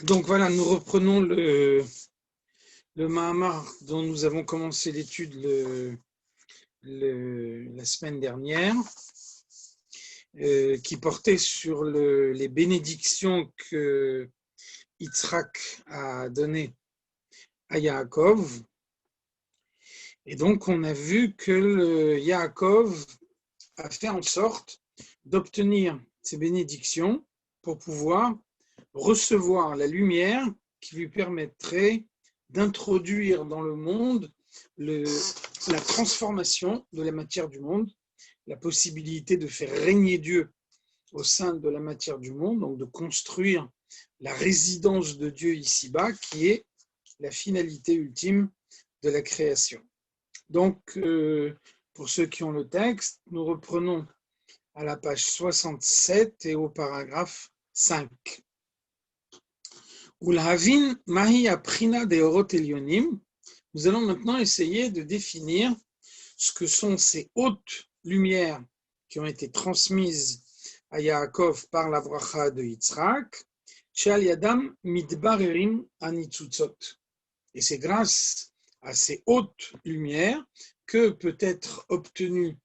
Donc voilà, nous reprenons le Mahamar dont nous avons commencé l'étude la semaine dernière, qui portait sur les bénédictions que Yitzhak a données à Yaakov. Et donc on a vu que Yaakov a fait en sorte d'obtenir ces bénédictions pour pouvoir recevoir la lumière qui lui permettrait d'introduire dans le monde la transformation de la matière du monde, la possibilité de faire régner Dieu au sein de la matière du monde, donc de construire la résidence de Dieu ici-bas, qui est la finalité ultime de la création. Donc, pour ceux qui ont le texte, nous reprenons à la page 67 et au paragraphe 5. Nous allons maintenant essayer de définir ce que sont ces hautes lumières qui ont été transmises à Yaakov par la bracha de Yitzhak, et c'est grâce à ces hautes lumières que peut être obtenue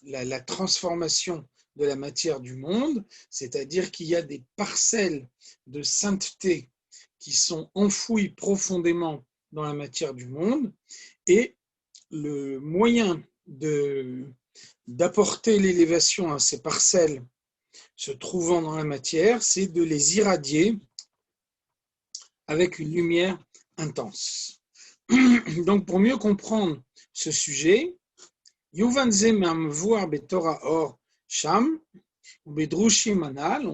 la transformation de la matière du monde, c'est-à-dire qu'il y a des parcelles de sainteté qui sont enfouies profondément dans la matière du monde, et le moyen d'apporter l'élévation à ces parcelles se trouvant dans la matière, c'est de les irradier avec une lumière intense. Donc, pour mieux comprendre ce sujet, on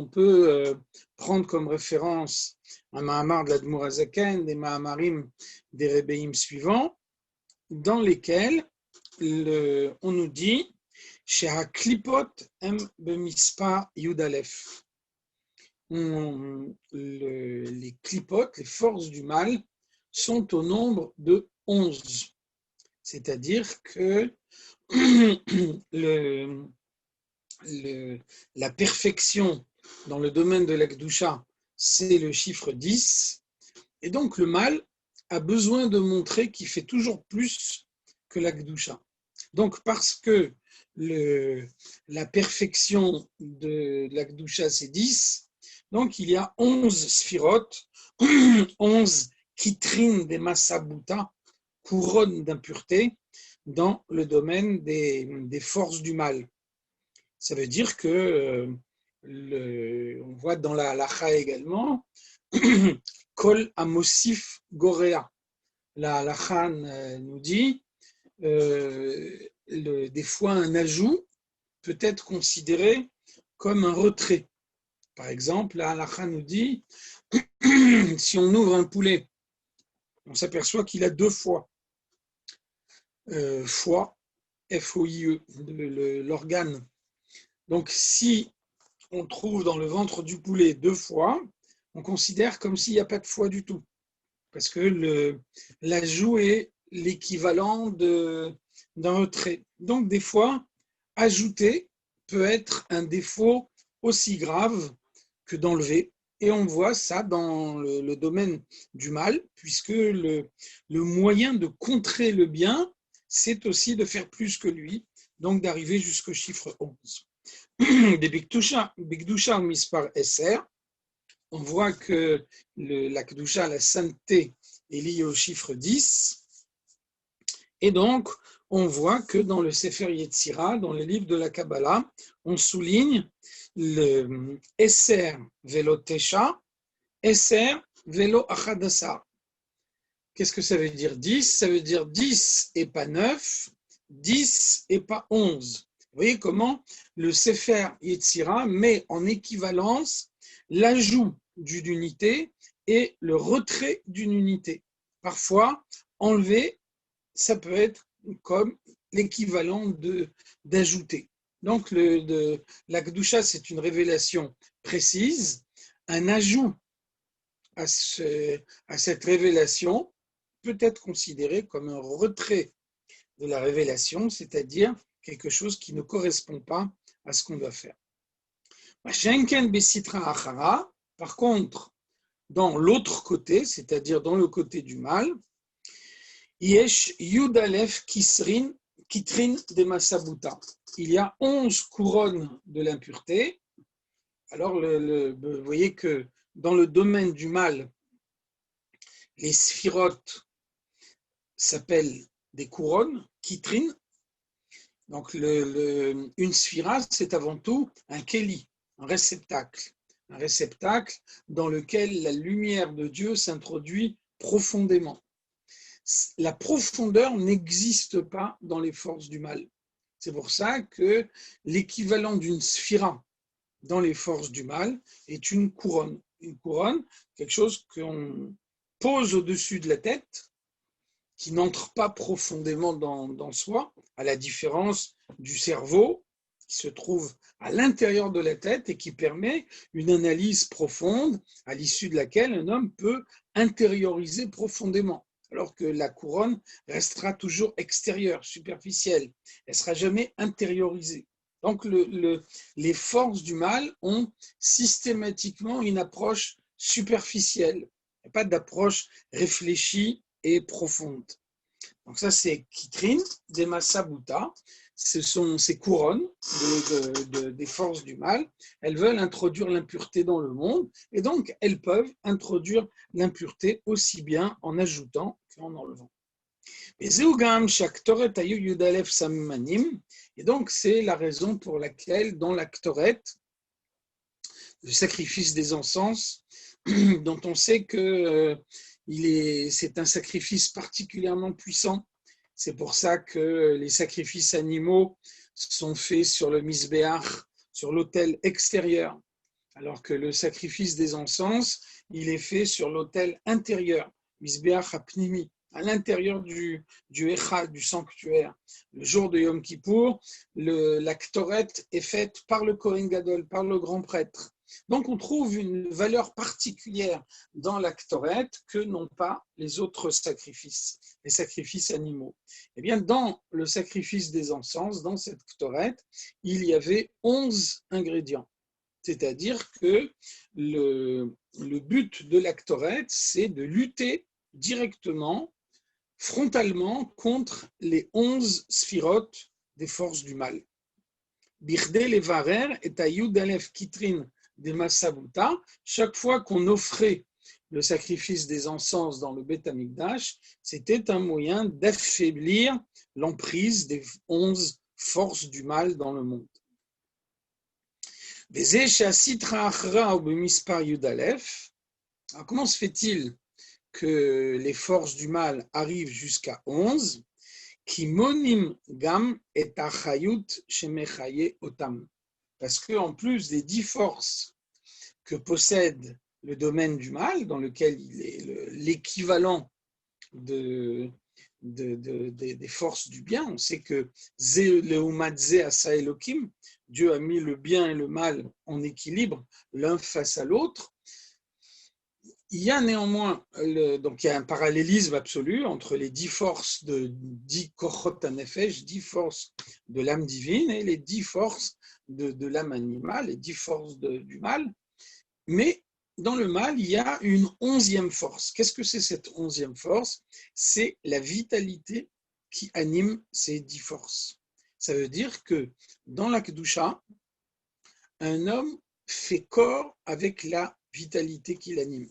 peut prendre comme référence un Mahamar de l'Admour HaZaken, des Mahamarim des Rebbeim suivants, dans lesquels on nous dit Shehaklipot em bemispar Yudalef. Les clipotes, les forces du mal, sont au nombre de 11. C'est-à-dire que la perfection dans le domaine de la Kedusha, c'est le chiffre 10. Et donc le mal a besoin de montrer qu'il fait toujours plus que la Kedusha. Donc parce que la perfection de la Kedusha, c'est 10, donc il y a 11 sphirotes, 11 kitrines des massabuta, couronnes d'impureté, dans le domaine des forces du mal. Ça veut dire que, on voit dans la halacha également, Kol Amosif Gorea. La halacha nous dit, des fois un ajout peut être considéré comme un retrait. Par exemple, la halacha nous dit, si on ouvre un poulet, on s'aperçoit qu'il a 2 foies. Foie, F-O-I-E, l'organe. Donc, si on trouve dans le ventre du poulet 2 foies, on considère comme s'il n'y a pas de foie du tout, parce que l'ajout est l'équivalent d'un retrait. Donc, des fois, ajouter peut être un défaut aussi grave que d'enlever. Et on voit ça dans le domaine du mal, puisque le moyen de contrer le bien, c'est aussi de faire plus que lui, donc d'arriver jusqu'au chiffre 11. Des Bigdusha Mispar Esser, on voit que la Kedusha, la sainteté, est liée au chiffre 10. Et donc, on voit que dans le Sefer Yetzira, dans les livres de la Kabbalah, on souligne le Esser Velo Tesha, Esser Velo Achadasar. Qu'est-ce que ça veut dire 10? Ça veut dire 10 et pas 9, 10 et pas 11. Vous voyez comment le Sefer Yetzira met en équivalence l'ajout d'une unité et le retrait d'une unité. Parfois, enlever, ça peut être comme l'équivalent d'ajouter. Donc, la Kedusha, c'est une révélation précise. Un ajout à cette révélation peut être considéré comme un retrait de la révélation, c'est-à-dire quelque chose qui ne correspond pas à ce qu'on doit faire. Par contre, dans l'autre côté, c'est-à-dire dans le côté du mal, Yesh Yud Aleph Kitrin de Masabuta. Il y a 11 couronnes de l'impureté. Alors, vous voyez que dans le domaine du mal, les sphirotes s'appellent des couronnes, Kitrin. Donc, une sphira, c'est avant tout un keli, un réceptacle dans lequel la lumière de Dieu s'introduit profondément. La profondeur n'existe pas dans les forces du mal. C'est pour ça que l'équivalent d'une sphira dans les forces du mal est une couronne. Une couronne, quelque chose qu'on pose au-dessus de la tête, qui n'entre pas profondément dans soi, à la différence du cerveau, qui se trouve à l'intérieur de la tête et qui permet une analyse profonde, à l'issue de laquelle un homme peut intérioriser profondément, alors que la couronne restera toujours extérieure, superficielle. Elle ne sera jamais intériorisée. Donc les forces du mal ont systématiquement une approche superficielle, il n'y a pas d'approche réfléchie et profonde. Donc ça, c'est Kitrin, des Masabuta. Ce sont ces couronnes des forces du mal. Elles veulent introduire l'impureté dans le monde et donc elles peuvent introduire l'impureté aussi bien en ajoutant qu'en enlevant. Et donc c'est la raison pour laquelle dans la Ktoret, le sacrifice des encens, dont on sait que c'est un sacrifice particulièrement puissant. C'est pour ça que les sacrifices animaux sont faits sur le misbéach, sur l'autel extérieur, alors que le sacrifice des encens, il est fait sur l'autel intérieur, misbéach apnimi, à l'intérieur du Echad, du sanctuaire. Le jour de Yom Kippour, la Ktoret est faite par le Kohen Gadol, par le grand prêtre. Donc on trouve une valeur particulière dans la Ktoret que n'ont pas les autres sacrifices, les sacrifices animaux. Eh bien, dans le sacrifice des encens, dans cette Ktoret, il y avait 11 ingrédients. C'est-à-dire que le but de la Ktoret, c'est de lutter directement, frontalement, contre les 11 sphirotes des forces du mal. Birde levarer et ayud alef kitrin des Masabuta, chaque fois qu'on offrait le sacrifice des encens dans le Beth Amikdash, c'était un moyen d'affaiblir l'emprise des 11 forces du mal dans le monde. Alors comment se fait-il que les forces du mal arrivent jusqu'à 11 qui monim gam et achayut shemechaye otam. Parce qu'en plus des 10 forces que possède le domaine du mal, dans lequel il est l'équivalent des forces du bien, on sait que Leumadze Asa Elohim, Dieu a mis le bien et le mal en équilibre l'un face à l'autre. Il y a néanmoins donc il y a un parallélisme absolu entre les 10 forces de 10 kochot hanefesh, 10 forces de l'âme divine, et les 10 forces de l'âme animale, les 10 forces du mal. Mais dans le mal, il y a une 11e force. Qu'est-ce que c'est cette 11e force? C'est la vitalité qui anime ces 10 forces. Ça veut dire que dans la Kedusha, un homme fait corps avec la vitalité qui l'anime.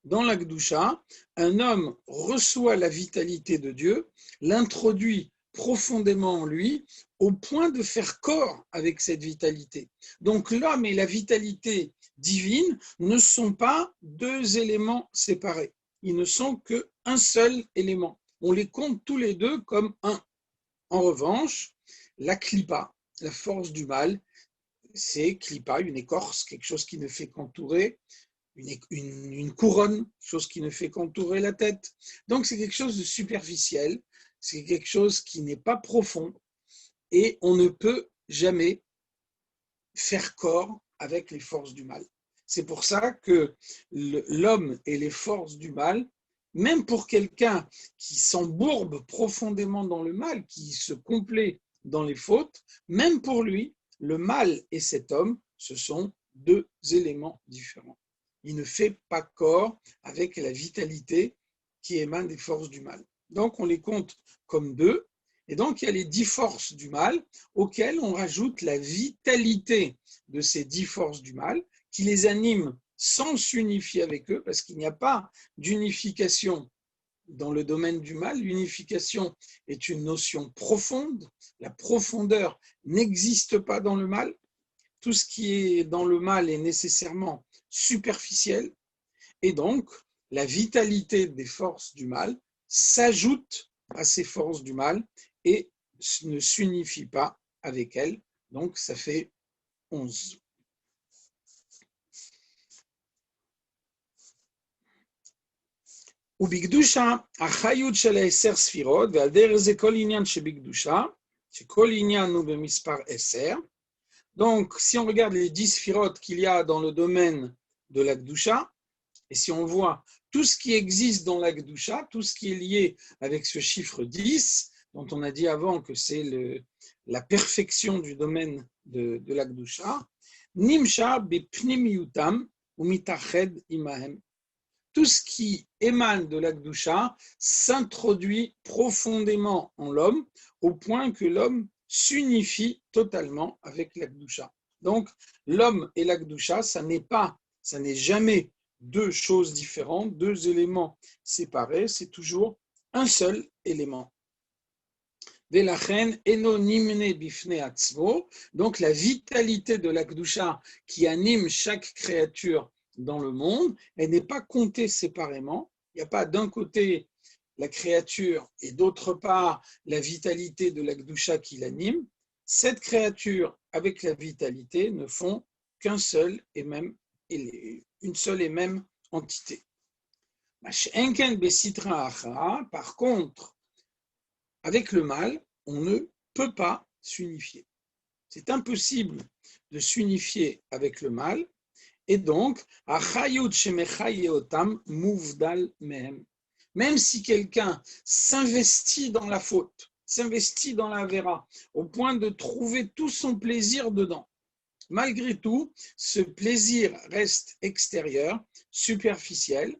Dans la Kedusha, un homme reçoit la vitalité de Dieu, l'introduit profondément en lui, au point de faire corps avec cette vitalité. Donc l'homme et la vitalité divine ne sont pas deux éléments séparés. Ils ne sont qu'un seul élément. On les compte tous les deux comme un. En revanche, la klipa, la force du mal, c'est klipa, une écorce, quelque chose qui ne fait qu'entourer, une couronne, chose qui ne fait qu'entourer la tête. Donc c'est quelque chose de superficiel, c'est quelque chose qui n'est pas profond et on ne peut jamais faire corps avec les forces du mal. C'est pour ça que l'homme et les forces du mal, même pour quelqu'un qui s'embourbe profondément dans le mal, qui se complaît dans les fautes, même pour lui, le mal et cet homme, ce sont deux éléments différents. il ne fait pas corps avec la vitalité qui émane des forces du mal. Donc on les compte comme deux, et donc il y a les 10 forces du mal auxquelles on rajoute la vitalité de ces 10 forces du mal qui les animent sans s'unifier avec eux, parce qu'il n'y a pas d'unification dans le domaine du mal. L'unification est une notion profonde, la profondeur n'existe pas dans le mal. Tout ce qui est dans le mal est nécessairement superficiel, et donc la vitalité des forces du mal s'ajoute à ces forces du mal et ne s'unifie pas avec elles. Donc ça fait 11. ובקדושה, החיות של 10 ספירות, ועל דרך זה כל עניין שבקדושה, שכל עניין הוא במספר 10. Donc, si on regarde les 10 sphirotes qu'il y a dans le domaine de la Kedusha, et si on voit tout ce qui existe dans la Kedusha, tout ce qui est lié avec ce chiffre 10, dont on a dit avant que c'est la perfection du domaine de la Kedusha, Nimsha bepnimiyutam umitached imahem. Tout ce qui émane de la Kedusha s'introduit profondément en l'homme, au point que l'homme s'unifie totalement avec la Kedusha. Donc, l'homme et la Kedusha, ça n'est jamais deux choses différentes, deux éléments séparés, c'est toujours un seul élément. Donc, la vitalité de la Kedusha qui anime chaque créature dans le monde, elle n'est pas comptée séparément. Il n'y a pas d'un côté la créature et d'autre part la vitalité de la Kedusha qui l'anime. Cette créature avec la vitalité ne font qu'un seul et même, une seule et même entité. Par contre, avec le mal, on ne peut pas s'unifier. C'est impossible de s'unifier avec le mal. Et donc, même si quelqu'un s'investit dans la faute, s'investit dans la vera, au point de trouver tout son plaisir dedans, malgré tout, ce plaisir reste extérieur, superficiel,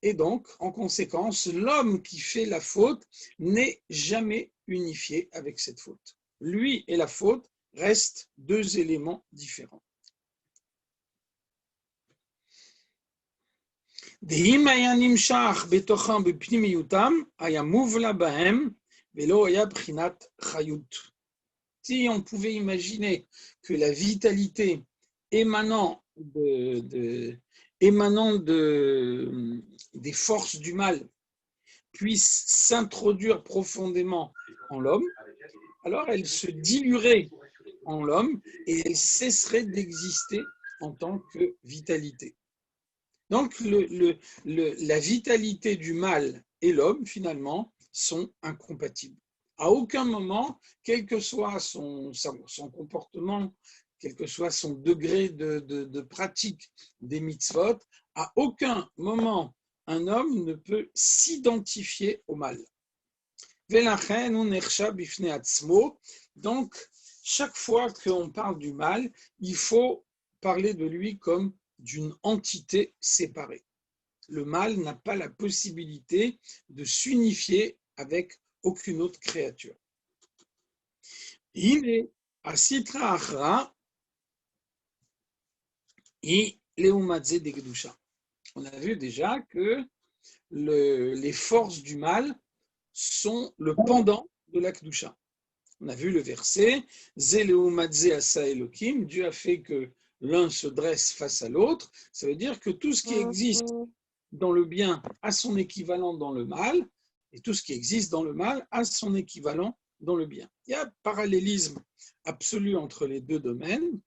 et donc, en conséquence, l'homme qui fait la faute n'est jamais unifié avec cette faute. Lui et la faute restent deux éléments différents. Si on pouvait imaginer que la vitalité émanant des forces du mal puisse s'introduire profondément en l'homme, alors elle se diluerait en l'homme et elle cesserait d'exister en tant que vitalité. Donc, la vitalité du mal et l'homme, finalement, sont incompatibles. À aucun moment, quel que soit son comportement, quel que soit son degré de pratique des mitzvot, à aucun moment, un homme ne peut s'identifier au mal. Donc, chaque fois qu'on parle du mal, il faut parler de lui comme d'une entité séparée. Le mal n'a pas la possibilité de s'unifier avec aucune autre créature. Il est à Sitra Achra et Leumadze de Kedusha. On a vu déjà que les forces du mal sont le pendant de la Kedusha. On a vu le verset Ze Leumadze Asa Elokim, Dieu a fait que l'un se dresse face à l'autre. Ça veut dire que tout ce qui existe dans le bien a son équivalent dans le mal, et tout ce qui existe dans le mal a son équivalent dans le bien. Il y a un parallélisme absolu entre les deux domaines.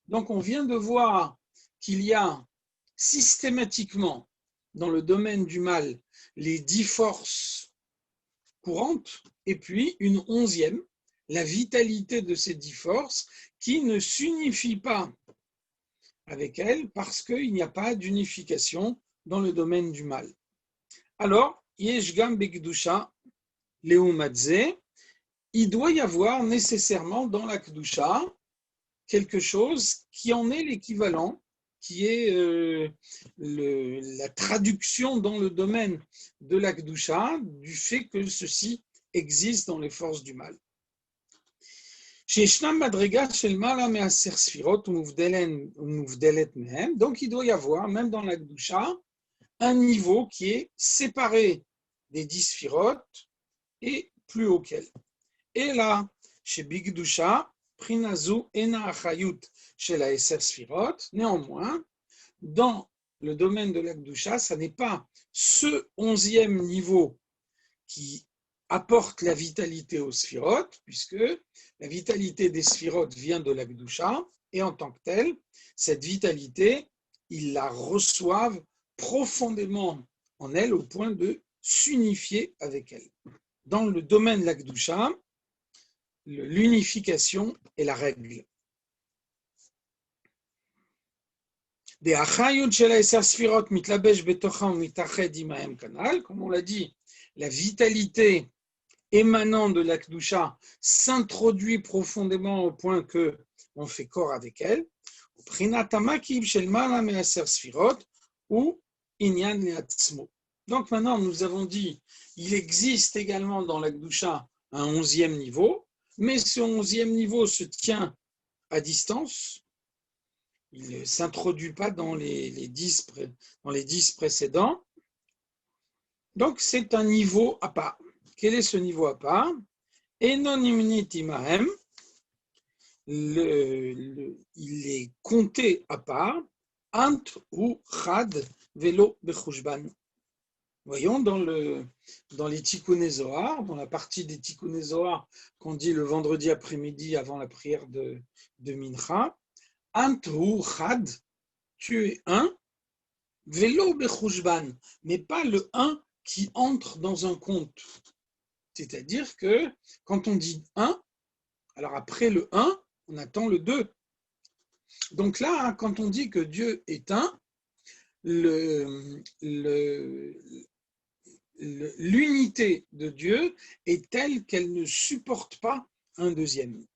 Donc on vient de voir qu'il y a systématiquement dans le domaine du mal les 10 forces courantes et puis une 11e, la vitalité de ces 10 forces qui ne s'unifie pas avec elles parce qu'il n'y a pas d'unification dans le domaine du mal. Alors, Yesh Gam Bekdusha Leumadze, il doit y avoir nécessairement dans la Kedusha quelque chose qui en est l'équivalent, qui est la traduction dans le domaine de la Kedusha du fait que ceci existe dans les forces du mal. Donc il doit y avoir, même dans la Kedusha, un niveau qui est séparé des 10 sphirotes et plus haut qu'elle. Et là, chez Bigdusha, Prinazu Ena Achayut chez la Eser Sphirot, néanmoins, dans le domaine de l'Akdusha, ça n'est pas ce 11e niveau qui apporte la vitalité aux Sphirot, puisque la vitalité des Sphirot vient de l'Akdusha, et en tant que telle, cette vitalité, ils la reçoivent profondément en elle au point de s'unifier avec elle. Dans le domaine de l'Akdusha, l'unification est la règle. Comme on l'a dit, la vitalité émanant de la Kedusha s'introduit profondément au point que on fait corps avec elle. Donc maintenant, nous avons dit, il existe également dans la Kedusha un 11e niveau, mais ce 11e niveau se tient à distance. Il ne s'introduit pas dans les 10 précédents. Donc, c'est un niveau à part. Quel est ce niveau à part? Enonimniti mahem. Il est compté à part. Ant ou chad velo bechushban. Voyons dans les Tikkuné Zohar, dans la partie des Tikkuné Zohar qu'on dit le vendredi après-midi avant la prière de Mincha. Ant ou chad, tu es un, velo bechushban, mais pas le un qui entre dans un compte. C'est-à-dire que quand on dit un, alors après le un, on attend le 2. Donc là, quand on dit que Dieu est un, l'unité de Dieu est telle qu'elle ne supporte pas un deuxième.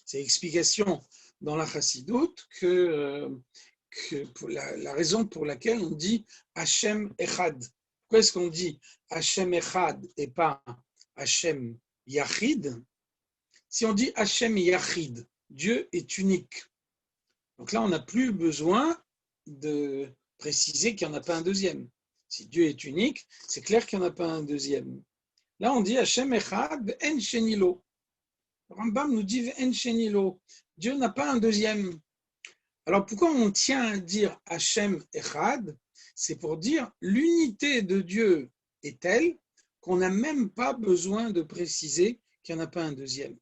C'est l'explication dans la Chassidoute que pour la raison pour laquelle on dit Hachem Echad. Pourquoi est-ce qu'on dit Hachem Echad et pas Hachem Yachid? Si on dit Hachem Yachid, Dieu est unique. Donc là, on n'a plus besoin de préciser qu'il n'y en a pas un deuxième. Si Dieu est unique, c'est clair qu'il n'y en a pas un deuxième. Là, on dit Hachem Echad en shenilo. Le Rambam nous dit en shenilo. Dieu n'a pas un deuxième. Alors pourquoi on tient à dire Hachem Echad? C'est pour dire l'unité de Dieu est telle qu'on n'a même pas besoin de préciser qu'il n'y en a pas un deuxième.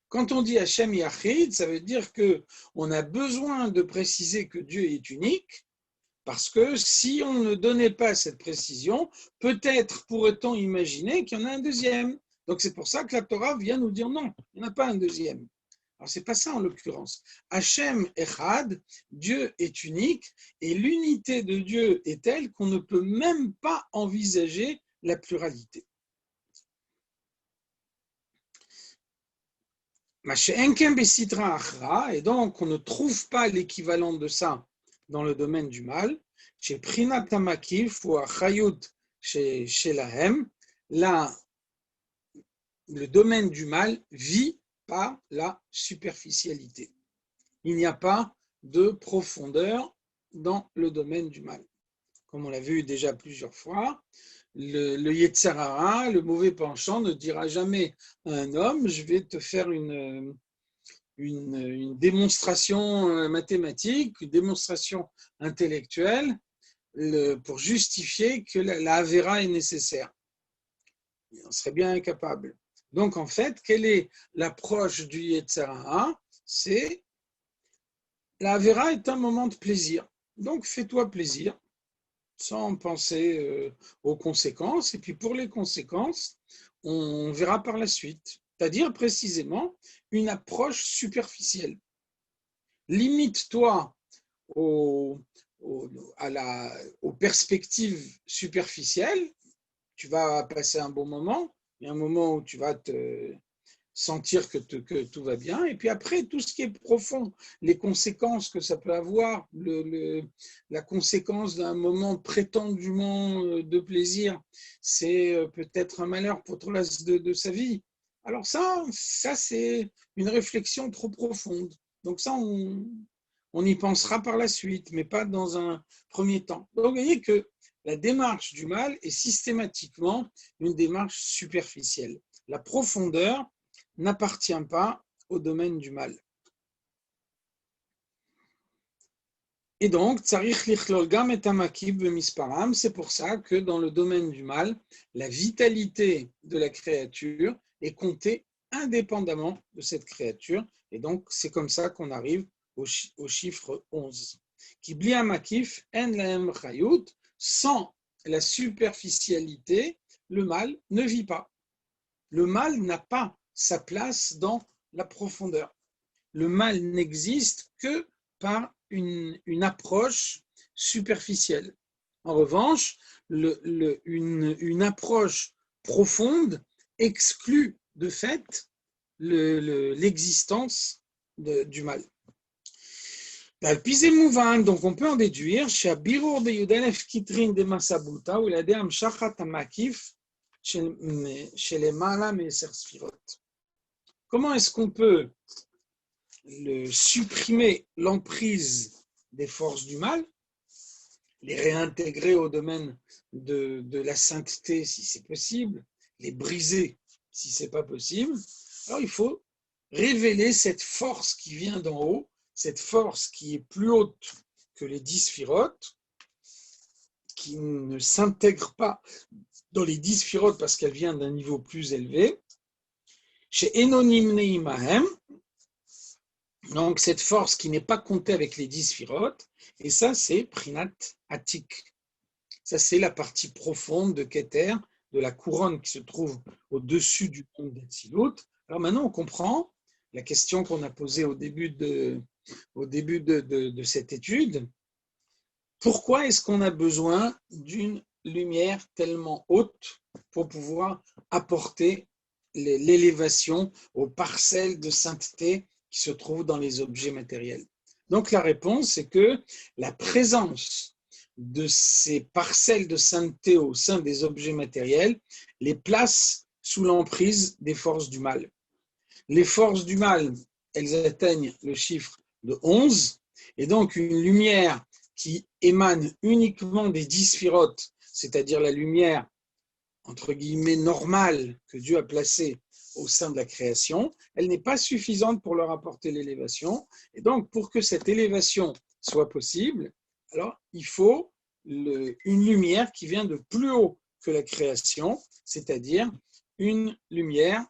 Quand on dit Hachem Yachid, ça veut dire qu'on a besoin de préciser que Dieu est unique, parce que si on ne donnait pas cette précision, peut-être pourrait-on imaginer qu'il y en a un deuxième. Donc c'est pour ça que la Torah vient nous dire non, il n'y en a pas un deuxième. Alors ce n'est pas ça en l'occurrence. Hachem Echad, Dieu est unique, et l'unité de Dieu est telle qu'on ne peut même pas envisager la pluralité. Et donc on ne trouve pas l'équivalent de ça dans le domaine du mal. Chez Prinat Tamakif ou Achayut chez Lahem, là, le domaine du mal vit par la superficialité. Il n'y a pas de profondeur dans le domaine du mal. Comme on l'a vu déjà plusieurs fois, le Yetzer Hara, le mauvais penchant, ne dira jamais à un homme « je vais te faire une démonstration mathématique, une démonstration intellectuelle pour justifier que la Avera est nécessaire. » Il en serait bien incapable. Donc en fait, quelle est l'approche du Yetzer Hara? C'est la Avera est un moment de plaisir. Donc fais-toi plaisir sans penser aux conséquences. Et puis pour les conséquences, on verra par la suite. C'est-à-dire précisément une approche superficielle. Limite-toi aux perspectives superficielles. Tu vas passer un bon moment. Il y a un moment où tu vas te sentir que tout va bien. Et puis après, tout ce qui est profond, les conséquences que ça peut avoir, la conséquence d'un moment prétendument de plaisir, c'est peut-être un malheur pour tout le reste de sa vie. Alors ça c'est une réflexion trop profonde. Donc ça, on y pensera par la suite, mais pas dans un premier temps. Donc vous voyez que la démarche du mal est systématiquement une démarche superficielle. La profondeur n'appartient pas au domaine du mal. Et donc, c'est pour ça que dans le domaine du mal, la vitalité de la créature est comptée indépendamment de cette créature. Et donc, c'est comme ça qu'on arrive au chiffre 11. Sans la superficialité, le mal ne vit pas. Le mal n'a pas sa place dans la profondeur. Le mal n'existe que par une approche superficielle. En revanche, une approche profonde exclut de fait l'existence du mal. Donc on peut en déduire comment est-ce qu'on peut supprimer l'emprise des forces du mal, les réintégrer au domaine de la sainteté si c'est possible, les briser si c'est pas possible. Alors il faut révéler cette force qui vient d'en haut, cette force qui est plus haute que les 10 sphirotes, qui ne s'intègre pas dans les 10 sphirotes parce qu'elle vient d'un niveau plus élevé. Chez Enonim Neimahem, donc cette force qui n'est pas comptée avec les 10 sphirotes, et ça c'est Prinat Atik. Ça c'est la partie profonde de Keter, de la couronne qui se trouve au-dessus du monde d'Atsilut. Alors maintenant on comprend la question qu'on a posée au début de cette étude. Pourquoi est-ce qu'on a besoin d'une lumière tellement haute pour pouvoir apporter l'élévation aux parcelles de sainteté qui se trouvent dans les objets matériels? Donc la réponse, c'est que la présence de ces parcelles de sainteté au sein des objets matériels les place sous l'emprise des forces du mal. Les forces du mal, elles atteignent le chiffre de 11, et donc une lumière qui émane uniquement des 10 sphirotes, c'est-à-dire la lumière, entre guillemets, normale que Dieu a placée au sein de la création, elle n'est pas suffisante pour leur apporter l'élévation. Et donc, pour que cette élévation soit possible, alors il faut une lumière qui vient de plus haut que la création, c'est-à-dire une lumière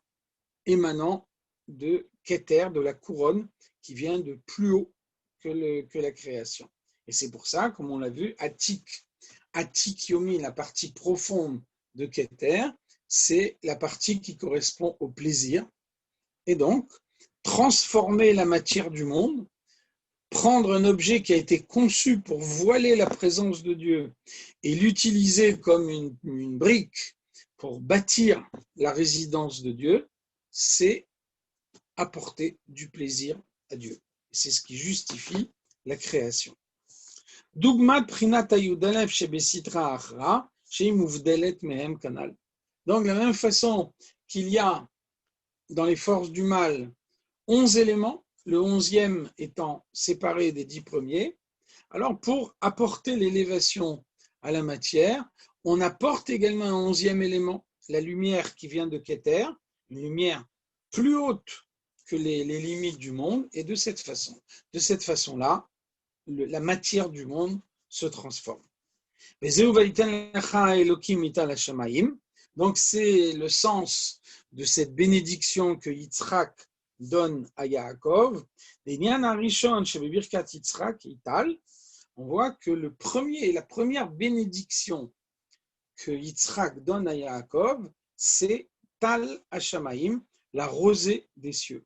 émanant de Keter, de la couronne, qui vient de plus haut que la création. Et c'est pour ça, comme on l'a vu, Atik Yomi, la partie profonde de Keter, c'est la partie qui correspond au plaisir. Et donc, transformer la matière du monde, prendre un objet qui a été conçu pour voiler la présence de Dieu et l'utiliser comme une brique pour bâtir la résidence de Dieu, c'est apporter du plaisir à Dieu. C'est ce qui justifie la création. Dugmat prinat ayudalev shebesitra achra sheimuvdelet mehem kanal. Donc, de la même façon qu'il y a dans les forces du mal 11 éléments, le 11e étant séparé des 10 premiers, alors pour apporter l'élévation à la matière, on apporte également un 11e élément, la lumière qui vient de Keter, une lumière plus haute que les limites du monde, et de cette façon-là, la matière du monde se transforme. Donc c'est le sens de cette bénédiction que Yitzhak donne à Yaakov. On voit que la première bénédiction que Yitzhak donne à Yaakov, c'est Tal Hashamaim, la rosée des cieux.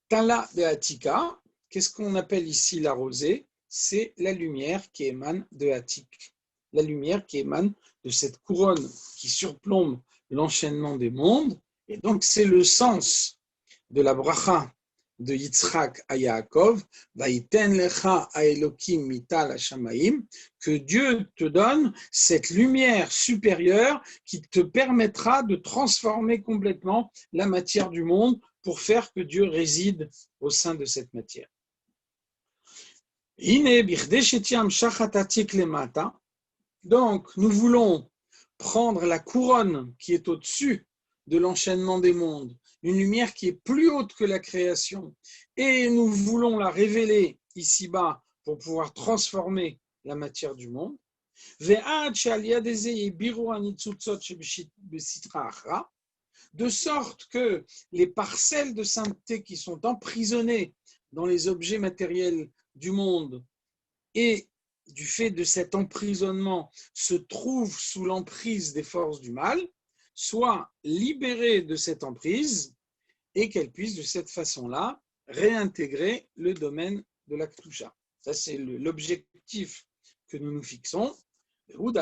Tala de Hatika, qu'est-ce qu'on appelle ici la rosée? C'est la lumière qui émane de Hatik, la lumière qui émane de cette couronne qui surplombe l'enchaînement des mondes Et donc, c'est le sens de la bracha de Yitzhak à Yaakov, Vaïten lecha Elokim mital hashamaim, que Dieu te donne cette lumière supérieure qui te permettra de transformer complètement la matière du monde pour faire que Dieu réside au sein de cette matière. Donc, nous voulons prendre la couronne qui est au-dessus de l'enchaînement des mondes, une lumière qui est plus haute que la création, et nous voulons la révéler ici-bas pour pouvoir transformer la matière du monde. De sorte que les parcelles de sainteté qui sont emprisonnées dans les objets matériels du monde et du fait de cet emprisonnement se trouvent sous l'emprise des forces du mal, soient libérées de cette emprise et qu'elles puissent de cette façon-là réintégrer le domaine de la Ktusha. Ça, c'est l'objectif que nous nous fixons. Pour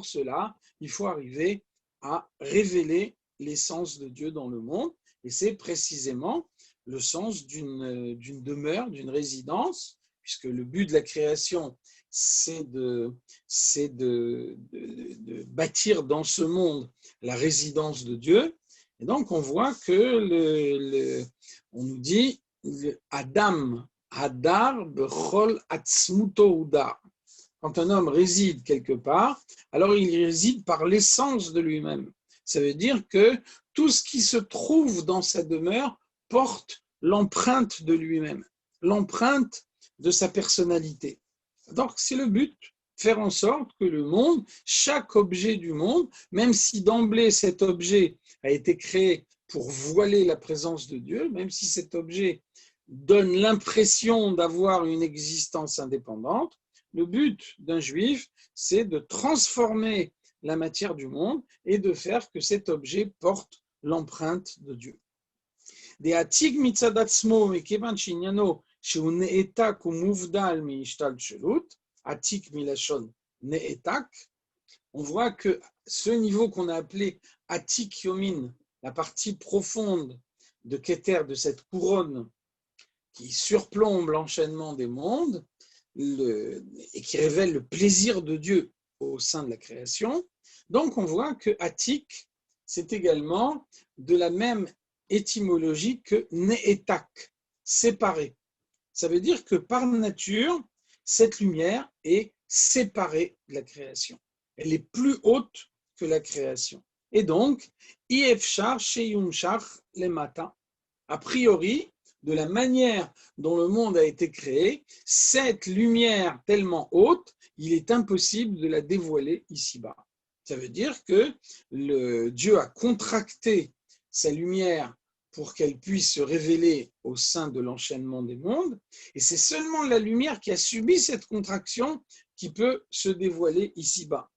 cela, il faut arriver à révéler l'essence de Dieu dans le monde, et c'est précisément le sens d'une demeure, d'une résidence, puisque le but de la création, c'est de bâtir dans ce monde la résidence de Dieu. Et donc, on voit que on nous dit Adam Hadar bechol atzmuto udar. Quand un homme réside quelque part, alors il réside par l'essence de lui-même. Ça veut dire que tout ce qui se trouve dans sa demeure porte l'empreinte de lui-même, l'empreinte de sa personnalité. Donc c'est le but, faire en sorte que le monde, chaque objet du monde, même si d'emblée cet objet a été créé pour voiler la présence de Dieu, même si cet objet donne l'impression d'avoir une existence indépendante, le but d'un juif, c'est de transformer la matière du monde et de faire que cet objet porte l'empreinte de Dieu. Atik milashon ne'etak, on voit que ce niveau qu'on a appelé Atik Yomin, la partie profonde de Keter, de cette couronne qui surplombe l'enchaînement des mondes et qui révèle le plaisir de Dieu au sein de la création. Donc on voit que Atik, c'est également de la même étymologie que Ne'etak, séparé. Ça veut dire que par nature, cette lumière est séparée de la création. Elle est plus haute que la création. Et donc, Iefshar Sheyumshach Lemata, a priori, de la manière dont le monde a été créé, cette lumière tellement haute, il est impossible de la dévoiler ici-bas. Ça veut dire que Dieu a contracté sa lumière pour qu'elle puisse se révéler au sein de l'enchaînement des mondes, et c'est seulement la lumière qui a subi cette contraction qui peut se dévoiler ici-bas.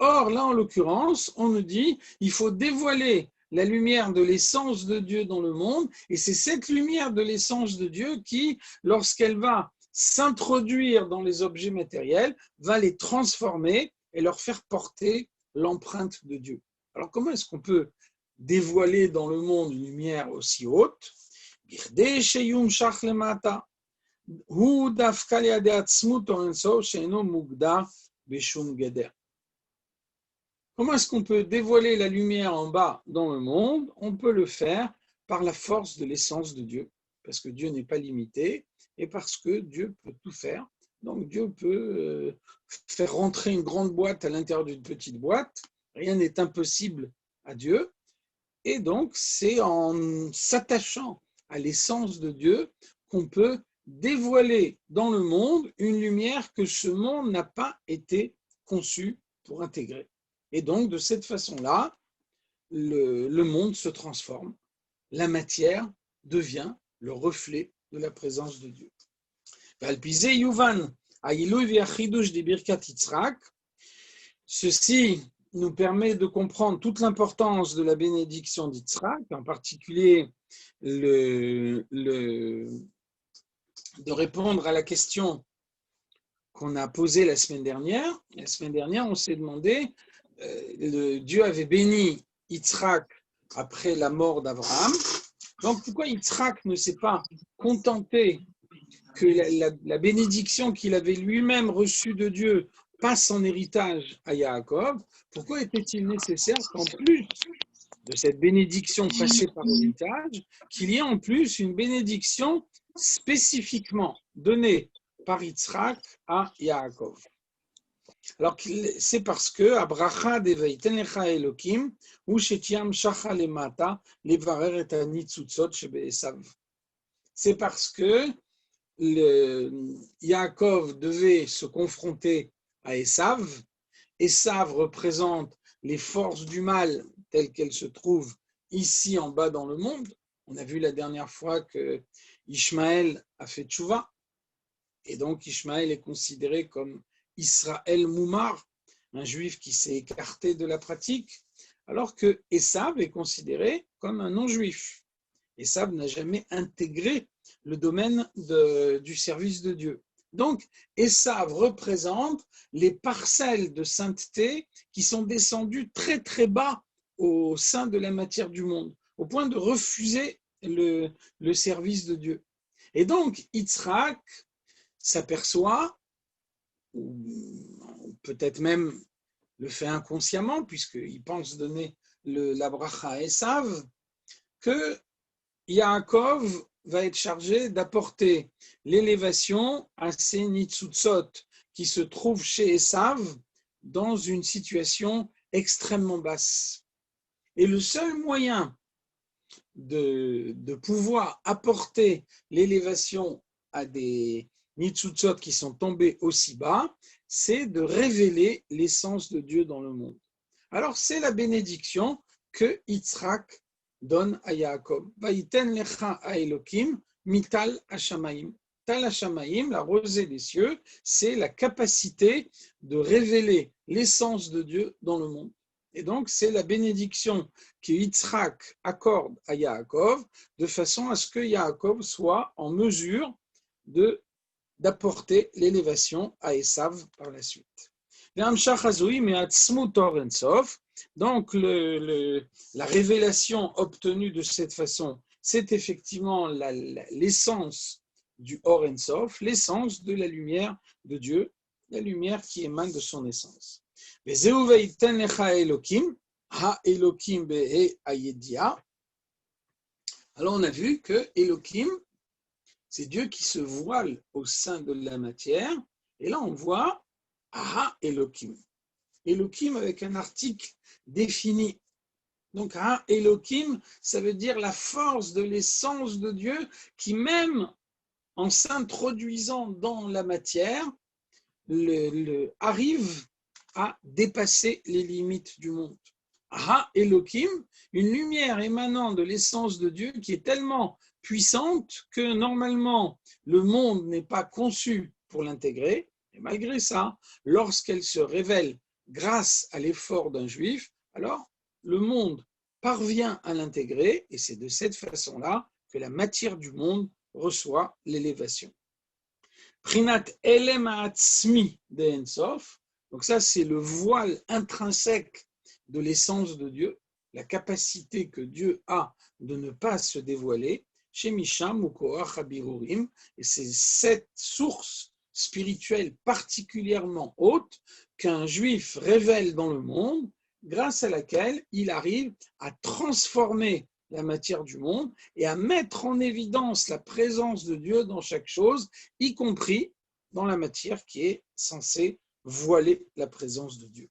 Or, là, en l'occurrence, on nous dit il faut dévoiler la lumière de l'essence de Dieu dans le monde, et c'est cette lumière de l'essence de Dieu qui, lorsqu'elle va s'introduire dans les objets matériels, va les transformer et leur faire porter l'empreinte de Dieu. Alors, comment est-ce qu'on peut dévoiler dans le monde une lumière aussi haute? Comment est-ce qu'on peut dévoiler la lumière en bas dans le monde? On peut le faire par la force de l'essence de Dieu, parce que Dieu n'est pas limité et parce que Dieu peut tout faire. Donc Dieu peut faire rentrer une grande boîte à l'intérieur d'une petite boîte. Rien n'est impossible à Dieu. Et donc c'est en s'attachant à l'essence de Dieu qu'on peut dévoiler dans le monde une lumière que ce monde n'a pas été conçu pour intégrer. Et donc, de cette façon-là, le monde se transforme. La matière devient le reflet de la présence de Dieu. Ceci nous permet de comprendre toute l'importance de la bénédiction d'Yitzhak, en particulier de répondre à la question qu'on a posée la semaine dernière. La semaine dernière, on s'est demandé Dieu avait béni Yitzhak après la mort d'Abraham. Donc, pourquoi Yitzhak ne s'est pas contenté que la bénédiction qu'il avait lui-même reçue de Dieu passe en héritage à Yaakov? Pourquoi était-il nécessaire qu'en plus de cette bénédiction passée par héritage, qu'il y ait en plus une bénédiction spécifiquement donnée par Yitzhak à Yaakov? Alors, c'est parce que Abracha devaiten lecha Elokim ou shetiam shacha lemata levarer et anitzutzot shebe'esav. C'est parce que Yaakov devait se confronter à Esav. Esav représente les forces du mal telles qu'elles se trouvent ici en bas dans le monde. On a vu la dernière fois que Ishmaël a fait tchouva, et donc Ishmaël est considéré comme Israël Moumar, un juif qui s'est écarté de la pratique, alors que Esav est considéré comme un non-juif. Esav n'a jamais intégré le domaine du service de Dieu. Donc, Esav représente les parcelles de sainteté qui sont descendues très très bas au sein de la matière du monde, au point de refuser le service de Dieu. Et donc, Yitzhak s'aperçoit, ou peut-être même le fait inconsciemment, puisqu'il pense donner la bracha à Esav, que Yaakov va être chargé d'apporter l'élévation à ces nitzutzot qui se trouvent chez Esav dans une situation extrêmement basse. Et le seul moyen de pouvoir apporter l'élévation à des nitzutzot qui sont tombés aussi bas, c'est de révéler l'essence de Dieu dans le monde. Alors c'est la bénédiction que Yitzhak donne à Yaakov. Vaïten lecha à Elokim, mital hashamayim. Tal hashamayim, la rosée des cieux, c'est la capacité de révéler l'essence de Dieu dans le monde. Et donc, c'est la bénédiction que Yitzhak accorde à Yaakov, de façon à ce que Yaakov soit en mesure d'apporter l'élévation à Esav par la suite. Donc, la révélation obtenue de cette façon, c'est effectivement l'essence du Or En Sof, l'essence de la lumière de Dieu, la lumière qui émane de son essence. Alors, on a vu que Elohim, c'est Dieu qui se voile au sein de la matière, et là, on voit Ha Elohim. Elohim avec un article défini. Donc, Ha Elohim, ça veut dire la force de l'essence de Dieu qui, même en s'introduisant dans la matière, arrive à dépasser les limites du monde. Ha Elohim, une lumière émanant de l'essence de Dieu qui est tellement puissante que normalement le monde n'est pas conçu pour l'intégrer. Et malgré ça, lorsqu'elle se révèle grâce à l'effort d'un juif, alors le monde parvient à l'intégrer, et c'est de cette façon-là que la matière du monde reçoit l'élévation. Prinat elem ha'atzmi de Ensof, donc ça c'est le voile intrinsèque de l'essence de Dieu, la capacité que Dieu a de ne pas se dévoiler, chez Misham ou Koach Habirurim, et c'est cette source spirituelle particulièrement haute qu'un juif révèle dans le monde, grâce à laquelle il arrive à transformer la matière du monde et à mettre en évidence la présence de Dieu dans chaque chose, y compris dans la matière qui est censée voiler la présence de Dieu.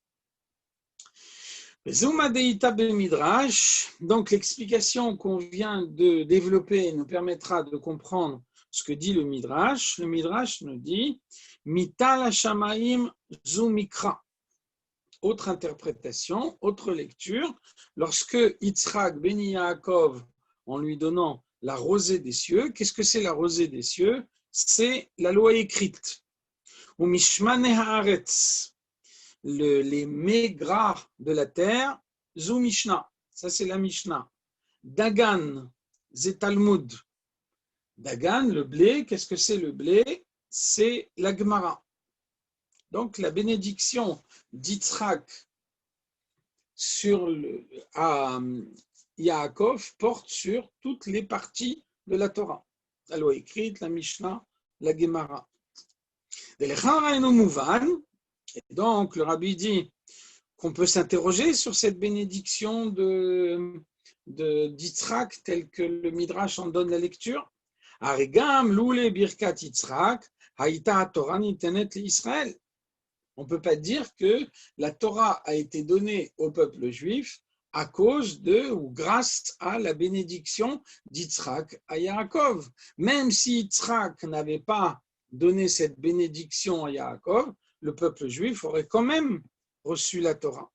Donc l'explication qu'on vient de développer nous permettra de comprendre ce que dit le Midrash. Le Midrash nous dit Mital Hashamaim Zu Mikra. Autre interprétation, autre lecture, lorsque Yitzhak bénit Yaakov en lui donnant la rosée des cieux, qu'est-ce que c'est la rosée des cieux? C'est la loi écrite. Ou Mishmane Haaretz, les mets gras de la terre, Zu Mishnah, ça c'est la Mishnah. Dagan, c'est Talmud. Dagan, le blé, qu'est-ce que c'est le blé? C'est la Gemara. Donc la bénédiction d'Yitzhak à Yaakov porte sur toutes les parties de la Torah, la loi écrite, la Mishnah, la Gemara. Et donc le rabbi dit qu'on peut s'interroger sur cette bénédiction d'Yitzhak telle que le Midrash en donne la lecture. Arigam loule birkat Yitzhak haïta Torah nitenet l'Israël. On ne peut pas dire que la Torah a été donnée au peuple juif à cause de ou grâce à la bénédiction d'Yitzhak à Yaakov. Même si Yitzhak n'avait pas donné cette bénédiction à Yaakov, le peuple juif aurait quand même reçu la Torah.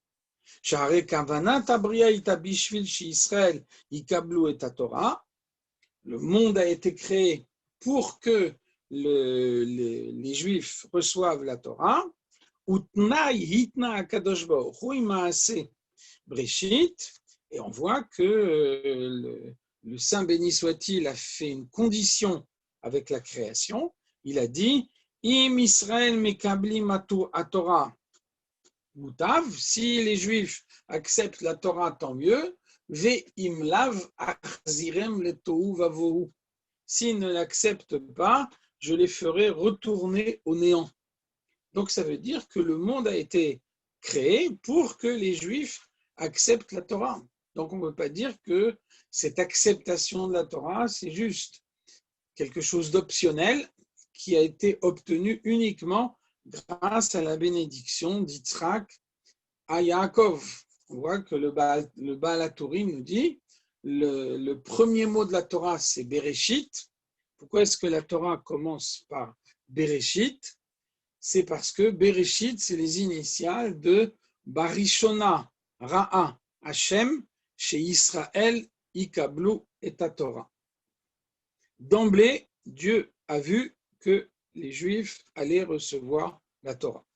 Le monde a été créé pour que les Juifs reçoivent la Torah. Et on voit que le Saint béni soit-il a fait une condition avec la création. Il a dit Im Israël mekablim à Torah. Si les Juifs acceptent la Torah, tant mieux. S'ils ne l'acceptent pas, je les ferai retourner au néant. Donc ça veut dire que le monde a été créé pour que les Juifs acceptent la Torah. Donc on ne peut pas dire que cette acceptation de la Torah, c'est juste quelque chose d'optionnel qui a été obtenu uniquement grâce à la bénédiction d'Yitzhak à Yaakov. On voit que le Baal HaTurim nous dit le premier mot de la Torah, c'est Bereshit. Pourquoi est-ce que la Torah commence par Bereshit? C'est parce que Bereshit, c'est les initiales de Barishona, Ra'a, Hashem, chez Israël, Ikablu et Torah. D'emblée, Dieu a vu que les Juifs allaient recevoir la Torah.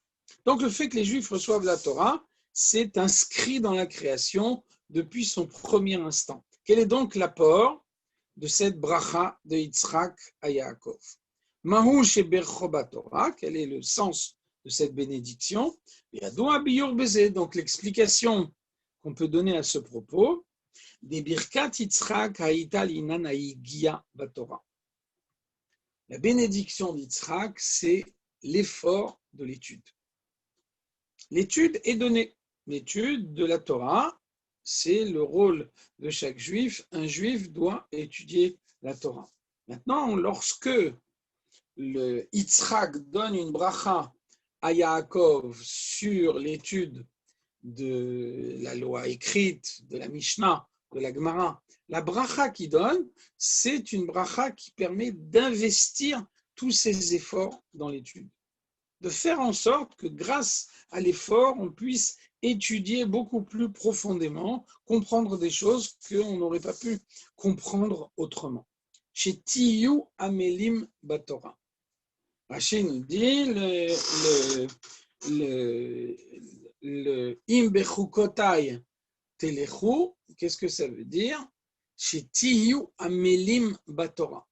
Donc le fait que les Juifs reçoivent la Torah, c'est inscrit dans la création depuis son premier instant. Quel est donc l'apport de cette bracha de Yitzhak à Yaakov? Mahu shebercho baTorah, quel est le sens de cette bénédiction? Donc l'explication qu'on peut donner à ce propos, des birkat Yitzhak haïta linan haïgia baTorah. La bénédiction d'Yitzhak, c'est l'effort de l'étude. L'étude est donnée. L'étude de la Torah, c'est le rôle de chaque juif. Un juif doit étudier la Torah. Maintenant, lorsque le Yitzhak donne une bracha à Yaakov sur l'étude de la loi écrite, de la Mishnah, de la Gemara, la bracha qu'il donne, c'est une bracha qui permet d'investir tous ses efforts dans l'étude. De faire en sorte que grâce à l'effort, on puisse étudier beaucoup plus profondément, comprendre des choses qu'on n'aurait pas pu comprendre autrement. Chez Tiyu Amelim Batorah. Rachid nous dit le Im Bechukotai Telechu, qu'est-ce que ça veut dire? Chez Tiyu Amelim Batorah.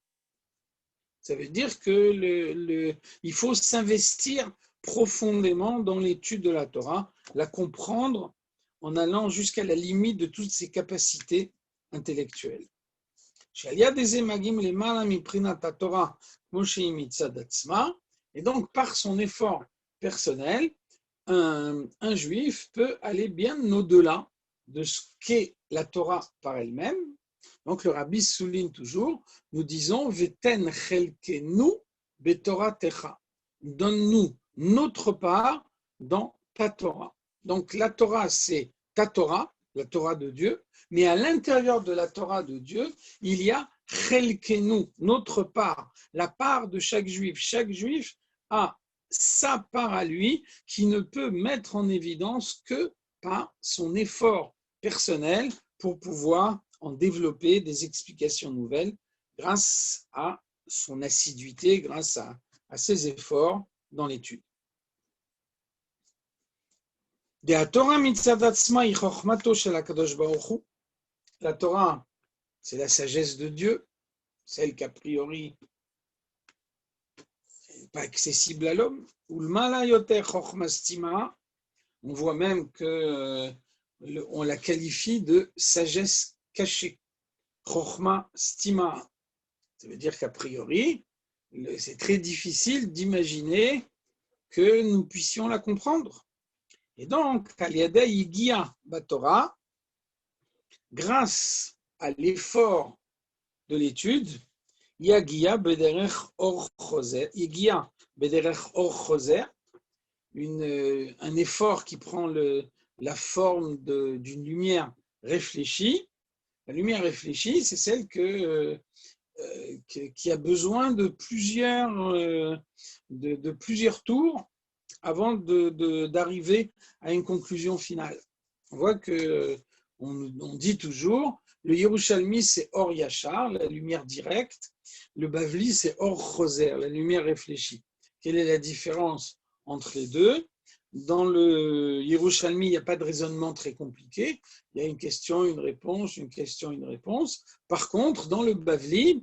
Ça veut dire que il faut s'investir profondément dans l'étude de la Torah, la comprendre en allant jusqu'à la limite de toutes ses capacités intellectuelles. Et donc, par son effort personnel, un juif peut aller bien au-delà de ce qu'est la Torah par elle-même. Donc le rabbi souligne toujours, nous disons Veten chelkenu betorah techa. Donne-nous notre part dans ta Torah. Donc la Torah, c'est ta Torah, la Torah de Dieu, mais à l'intérieur de la Torah de Dieu, il y a chelkenu, notre part, la part de chaque juif. Chaque juif a sa part à lui qui ne peut mettre en évidence que par son effort personnel pour pouvoir en développer des explications nouvelles grâce à son assiduité, grâce à ses efforts dans l'étude. La Torah, c'est la sagesse de Dieu, celle qu'a priori n'est pas accessible à l'homme. On voit même que on la qualifie de sagesse cachée. Chochma stima. Ça veut dire qu'a priori, c'est très difficile d'imaginer que nous puissions la comprendre. Et donc, Aliada Yigia Batora, grâce à l'effort de l'étude, Yagia Bederech Or Choser, Yagia Bederech Or Choser, un effort qui prend la forme d'une lumière réfléchie. La lumière réfléchie, c'est celle qui a besoin de plusieurs tours avant d'arriver à une conclusion finale. On voit qu'on dit toujours, le Yerushalmi c'est Or Yachar, la lumière directe, le Bavli c'est Or Choser, la lumière réfléchie. Quelle est la différence entre les deux? Dans le Yerushalmi, il n'y a pas de raisonnement très compliqué, il y a une question, une réponse, une question, une réponse. Par contre, dans le Bavli,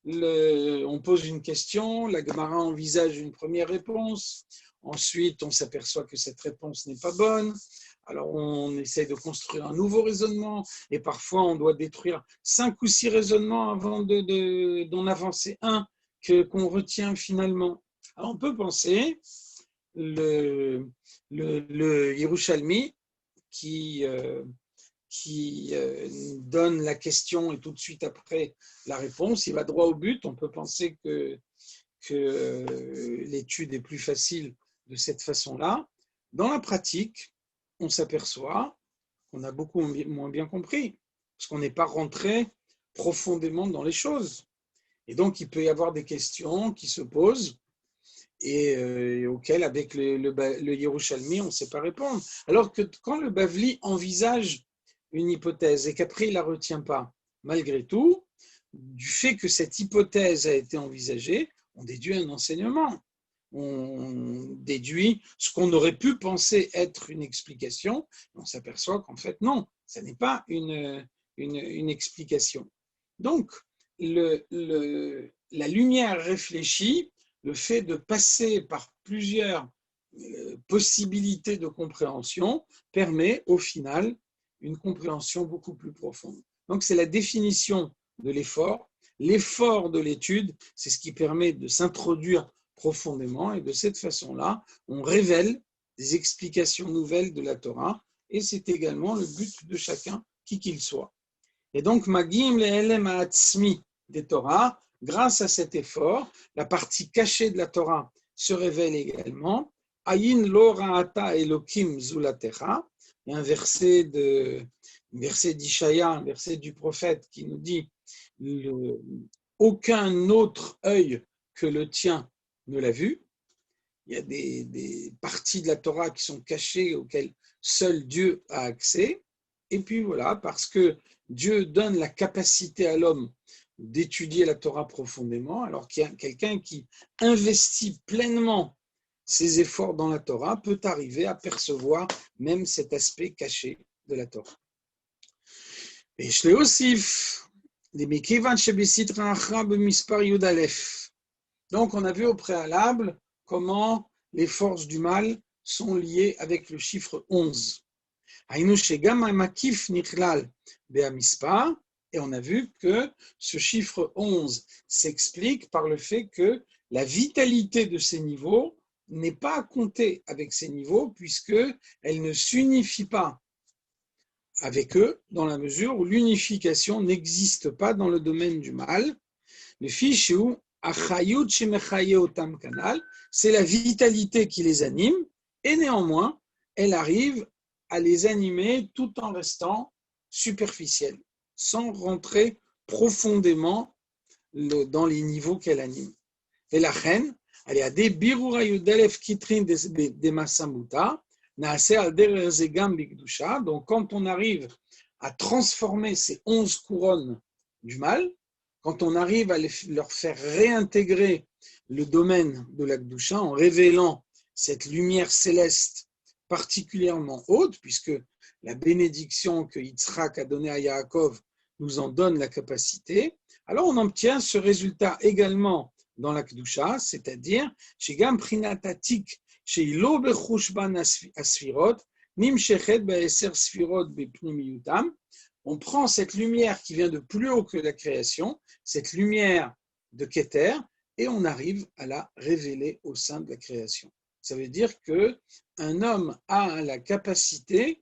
on pose une question, la Gemara envisage une première réponse, ensuite on s'aperçoit que cette réponse n'est pas bonne, alors on essaie de construire un nouveau raisonnement, et parfois on doit détruire 5 ou 6 raisonnements avant d'en avancer un qu'on retient finalement. Alors on peut penser le Yerushalmi qui donne la question et tout de suite après la réponse, il va droit au but. On peut penser que l'étude est plus facile de cette façon-là. Dans la pratique, on s'aperçoit qu'on a beaucoup moins bien compris, parce qu'on n'est pas rentré profondément dans les choses. Et donc, il peut y avoir des questions qui se posent et auxquelles, avec le Yerushalmi, on ne sait pas répondre. Alors que quand le Bavli envisage une hypothèse et qu'après, il ne la retient pas, malgré tout, du fait que cette hypothèse a été envisagée, on déduit un enseignement. On déduit ce qu'on aurait pu penser être une explication, on s'aperçoit qu'en fait, non, ça n'est pas une explication. Donc, la lumière réfléchie, le fait de passer par plusieurs possibilités de compréhension permet au final une compréhension beaucoup plus profonde. Donc, c'est la définition de l'effort. L'effort de l'étude, c'est ce qui permet de s'introduire profondément et de cette façon-là, on révèle des explications nouvelles de la Torah et c'est également le but de chacun, qui qu'il soit. Et donc, Magim le'elem ha'atzmi des Torah, grâce à cet effort, la partie cachée de la Torah se révèle également. Ayin lo ra'ata elokim zulatecha, il y a un verset d'Ishaïa, un verset du prophète qui nous dit aucun autre œil que le tien ne l'a vu. Il y a des parties de la Torah qui sont cachées auxquelles seul Dieu a accès. Et puis voilà, parce que Dieu donne la capacité à l'homme d'étudier la Torah profondément, alors qu'il y a quelqu'un qui investit pleinement ses efforts dans la Torah peut arriver à percevoir même cet aspect caché de la Torah. Et je l'ai aussi, donc on a vu au préalable comment les forces du mal sont liées avec le chiffre 11. Et on a vu que ce chiffre 11 s'explique par le fait que la vitalité de ces niveaux n'est pas à compter avec ces niveaux puisqu'elle ne s'unifie pas avec eux dans la mesure où l'unification n'existe pas dans le domaine du mal. Le fichier c'est la vitalité qui les anime et néanmoins, elle arrive à les animer tout en restant superficielle, sans rentrer profondément dans les niveaux qu'elle anime. Et la reine, elle est à des birura yudelef kitrin des masamuta, naase al derezegam bigdusha. Donc, quand on arrive à transformer ces 11 couronnes du mal, quand on arrive à leur faire réintégrer le domaine de la Gdusha en révélant cette lumière céleste particulièrement haute, puisque la bénédiction que Yitzhak a donnée à Yaakov nous en donne la capacité, alors on obtient ce résultat également dans la Kedusha, c'est-à-dire chez Gam Prinatatik, chez Ilo Bechushban Asfirot, Nimshechet ba'eser sfirot bepnimiyutam. On prend cette lumière qui vient de plus haut que la création, cette lumière de Keter, et on arrive à la révéler au sein de la création. Ça veut dire qu'un homme a la capacité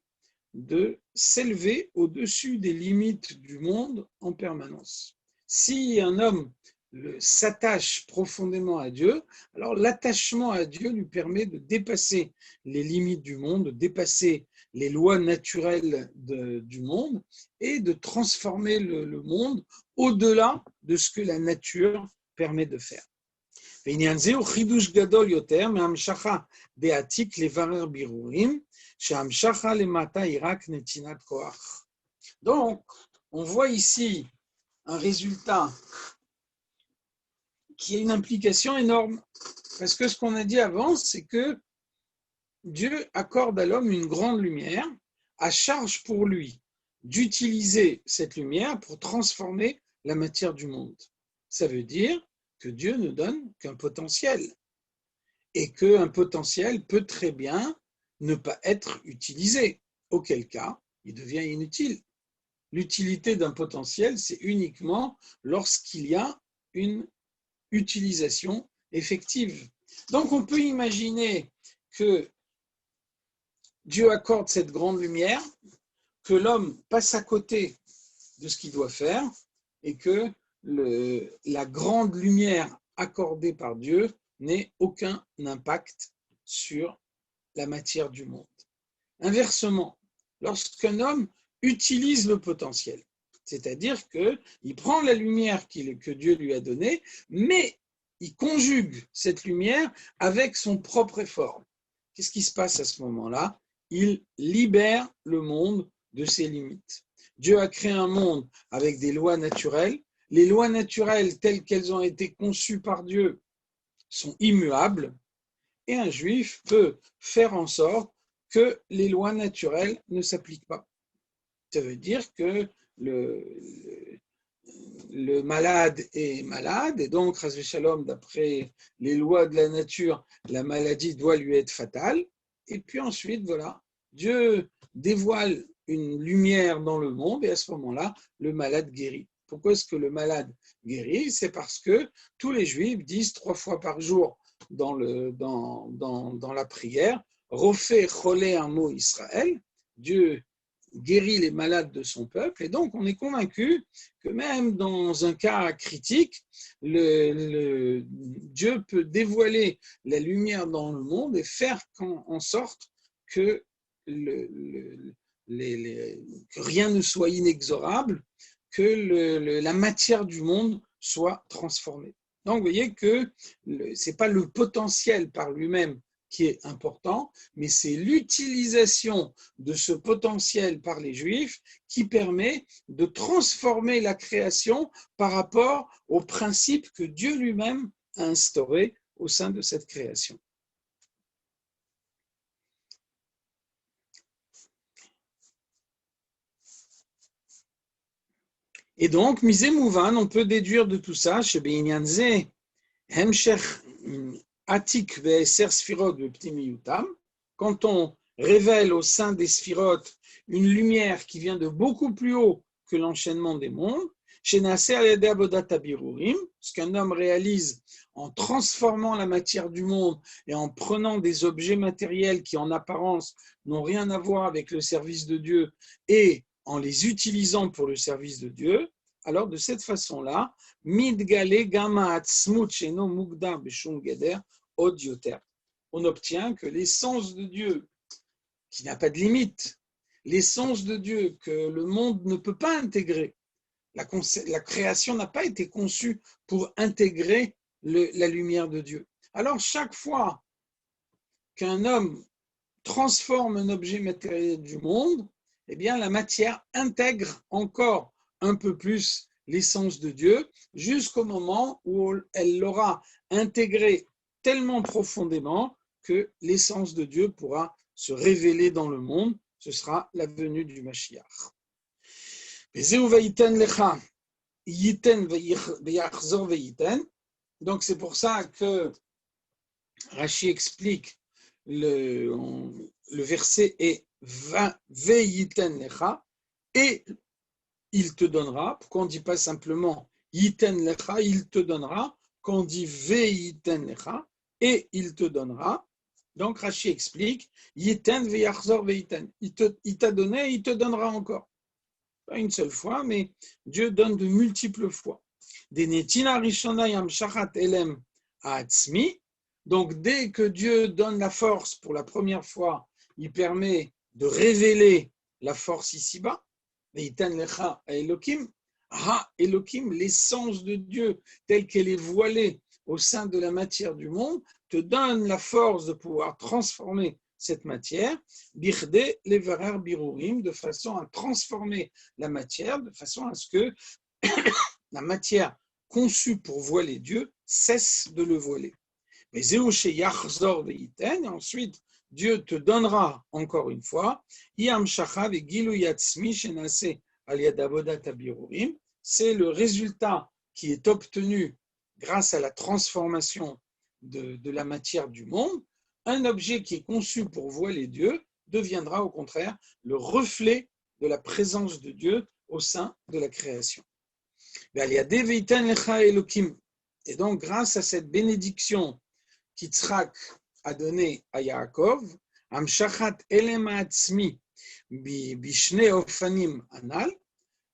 de s'élever au-dessus des limites du monde en permanence. Si un homme s'attache profondément à Dieu, alors l'attachement à Dieu lui permet de dépasser les limites du monde, de dépasser les lois naturelles du monde et de transformer le monde au-delà de ce que la nature permet de faire. ועניין זה הוא חידוש גדול יותר מהמשכה דעתיק לברר בירורים, שהמשכה למטה היא רק נתינת כוח. Donc, on voit ici un résultat qui a une implication énorme. Parce que ce qu'on a dit avant, c'est que Dieu accorde à l'homme une grande lumière, à charge pour lui d'utiliser cette lumière pour transformer la matière du monde. Ça veut dire que Dieu ne donne qu'un potentiel et qu'un potentiel peut très bien ne pas être utilisé, auquel cas il devient inutile. L'utilité d'un potentiel, c'est uniquement lorsqu'il y a une utilisation effective. Donc on peut imaginer que Dieu accorde cette grande lumière, que l'homme passe à côté de ce qu'il doit faire et que la grande lumière accordée par Dieu n'ait aucun impact sur la matière du monde. Inversement, lorsqu'un homme utilise le potentiel, c'est-à-dire qu'il prend la lumière que Dieu lui a donnée, mais il conjugue cette lumière avec son propre effort. Qu'est-ce qui se passe à ce moment-là? Il libère le monde de ses limites. Dieu a créé un monde avec des lois naturelles. Les lois naturelles telles qu'elles ont été conçues par Dieu sont immuables et un juif peut faire en sorte que les lois naturelles ne s'appliquent pas. Ça veut dire que le malade est malade et donc, chas v'shalom, d'après les lois de la nature, la maladie doit lui être fatale. Et puis ensuite, voilà, Dieu dévoile une lumière dans le monde et à ce moment-là, le malade guérit. Pourquoi est-ce que le malade guérit? C'est parce que tous les juifs disent 3 fois par jour dans la prière, Rofé cholé amo Israël, Dieu guérit les malades de son peuple, et donc on est convaincu que même dans un cas critique, Dieu peut dévoiler la lumière dans le monde et faire en sorte que rien ne soit inexorable, que la matière du monde soit transformée. Donc vous voyez que ce n'est pas le potentiel par lui-même qui est important, mais c'est l'utilisation de ce potentiel par les Juifs qui permet de transformer la création par rapport aux principes que Dieu lui-même a instaurés au sein de cette création. Et donc, misé mouvan, on peut déduire de tout ça, chez Beinyanze, hemshech atik ve'eser sfirot beptimiyutam, quand on révèle au sein des sphirotes une lumière qui vient de beaucoup plus haut que l'enchaînement des mondes, chez Naser al-yadei avodat habirurim, ce qu'un homme réalise en transformant la matière du monde et en prenant des objets matériels qui en apparence n'ont rien à voir avec le service de Dieu et en les utilisant pour le service de Dieu, alors de cette façon-là, midgale gamma atzmut sheno mugda beshum geder od yoter. On obtient que l'essence de Dieu, qui n'a pas de limite, l'essence de Dieu que le monde ne peut pas intégrer, la création n'a pas été conçue pour intégrer la lumière de Dieu. Alors chaque fois qu'un homme transforme un objet matériel du monde, eh bien, la matière intègre encore un peu plus l'essence de Dieu jusqu'au moment où elle l'aura intégré tellement profondément que l'essence de Dieu pourra se révéler dans le monde. Ce sera la venue du Mashiach. Donc c'est pour ça que Rashi explique le verset est ve'yiten lecha, et il te donnera. Pourquoi on ne dit pas simplement yiten lecha, il te donnera, quand on dit ve'yiten lecha, et il te donnera. Donc Rashi explique, yiten ve'yachzor ve'yiten. Il t'a donné, il te donnera encore. Pas une seule fois, mais Dieu donne de multiples fois. Des netina rishona yam shachat elem ha'atzmi. Donc dès que Dieu donne la force pour la première fois, il permet de révéler la force ici-bas. Ve'yiten lecha Elokim, ha Elokim, l'essence de Dieu telle qu'elle est voilée au sein de la matière du monde, te donne la force de pouvoir transformer cette matière, birde levarer birurim, de façon à transformer la matière, de façon à ce que la matière conçue pour voiler Dieu cesse de le voiler. Mais zéouché yachzor veiten, et ensuite Dieu te donnera encore une fois, yam shacha vegilu yatzmi shenase al yad avodat habirurim, c'est le résultat qui est obtenu grâce à la transformation de la matière du monde. Un objet qui est conçu pour voiler Dieu deviendra au contraire le reflet de la présence de Dieu au sein de la création. Et donc, grâce à cette bénédiction qu'Yitzhak a donnée à Yaakov, Amshachat elem ha'atzmi bishne ofanim anal,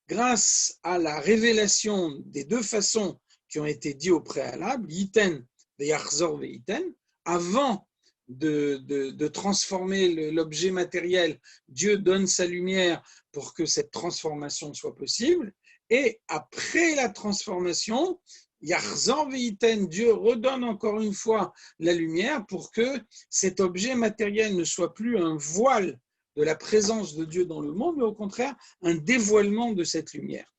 grâce à la révélation des deux façons qui ont été dites au préalable, Yiten ve'yachzor ve'yiten, avant de transformer l'objet matériel, Dieu donne sa lumière pour que cette transformation soit possible. Et après la transformation, Yachzor ve'yiten, Dieu redonne encore une fois la lumière pour que cet objet matériel ne soit plus un voile de la présence de Dieu dans le monde, mais au contraire, un dévoilement de cette lumière.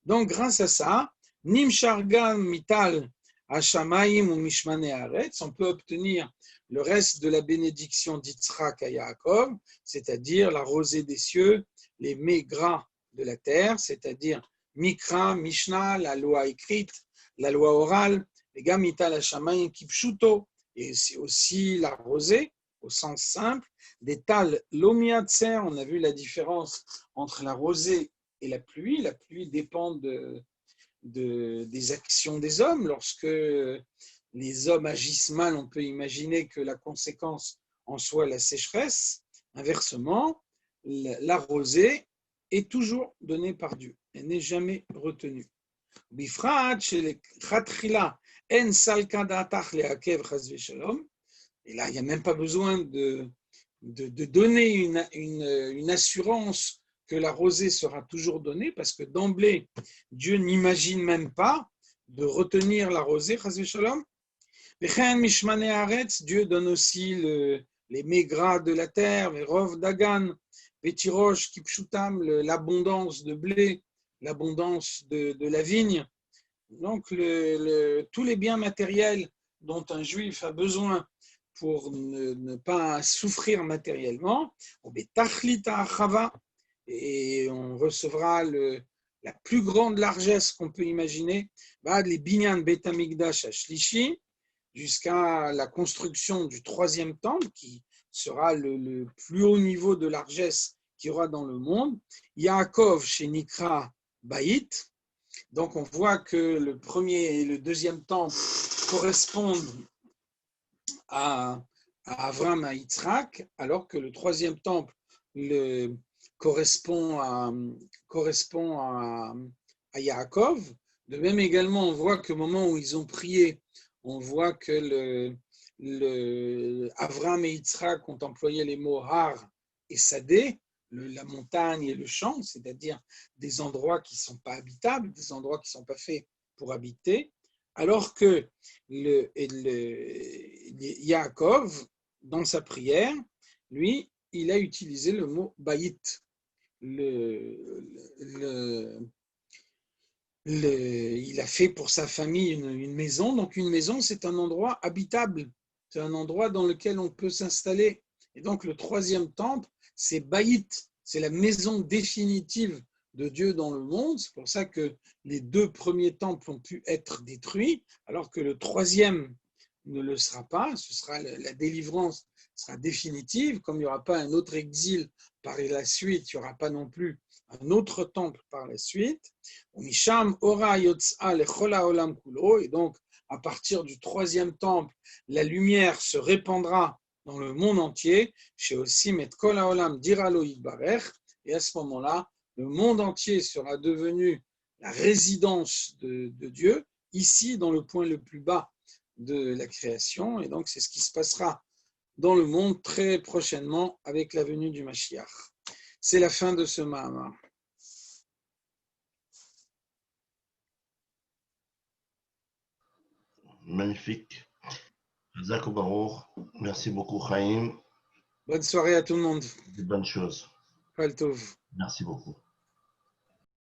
Donc, grâce à ça, Nimshargam mital hashamayim ou mishmane haaretz, on peut obtenir le reste de la bénédiction d'Yitzhak à Yaakov, c'est-à-dire la rosée des cieux, les mets gras de la terre, c'est-à-dire Mikra, Mishnah, la loi écrite, la loi orale, les gamital hashamayim kipshuto, et c'est aussi la rosée, au sens simple, des tal lomiatser, on a vu la différence entre la rosée et la pluie. La pluie dépend des actions des hommes. Lorsque les hommes agissent mal, on peut imaginer que la conséquence en soit la sécheresse. Inversement, la rosée est toujours donnée par Dieu. Elle n'est jamais retenue. Bifrat chez les khatrila en salka datach leakev chas v'shalom. Et là, il n'y a même pas besoin de donner une assurance que la rosée sera toujours donnée, parce que d'emblée, Dieu n'imagine même pas de retenir la rosée, chas v'shalom. Dieu donne aussi les mets gras de la terre, les rov dagan, vetirosh kipshutam, l'abondance de blé, l'abondance de la vigne. Donc, tous les biens matériels dont un juif a besoin pour ne pas souffrir matériellement, et on recevra la plus grande largesse qu'on peut imaginer, les binyan bet hamikdash shlishi, jusqu'à la construction du troisième temple, qui sera le plus haut niveau de largesse qu'il y aura dans le monde. Yaakov chez Nikra Baït. Donc on voit que le premier et le deuxième temple correspondent à Avram, à Yitzhak, alors que le troisième temple correspond à Yaakov. De même également, on voit qu'au moment où ils ont prié, on voit que Avram et Yitzhak ont employé les mots Har et Sadeh, la montagne et le champ, c'est-à-dire des endroits qui ne sont pas habitables, des endroits qui ne sont pas faits pour habiter, alors que Yaakov, dans sa prière, lui, il a utilisé le mot Baït. Il a fait pour sa famille une maison. Donc une maison, c'est un endroit habitable. C'est un endroit dans lequel on peut s'installer. Et donc le troisième temple, c'est Baït. C'est la maison définitive de Dieu dans le monde. C'est pour ça que les deux premiers temples ont pu être détruits, alors que le troisième ne le sera pas, ce sera la délivrance sera définitive, comme il n'y aura pas un autre exil par la suite, il n'y aura pas non plus un autre temple par la suite. Et donc, à partir du troisième temple, la lumière se répandra dans le monde entier, chez Osim et Kol Haolam Diralo Yitbarech, et à ce moment-là, le monde entier sera devenu la résidence de Dieu, ici dans le point le plus bas de la création, et donc c'est ce qui se passera dans le monde très prochainement avec la venue du Mashiach. C'est la fin de ce Mahamar. Magnifique. Chazak Baruch. Merci beaucoup, Chaim. Bonne soirée à tout le monde. Des bonnes choses. Kol Tov. Merci beaucoup.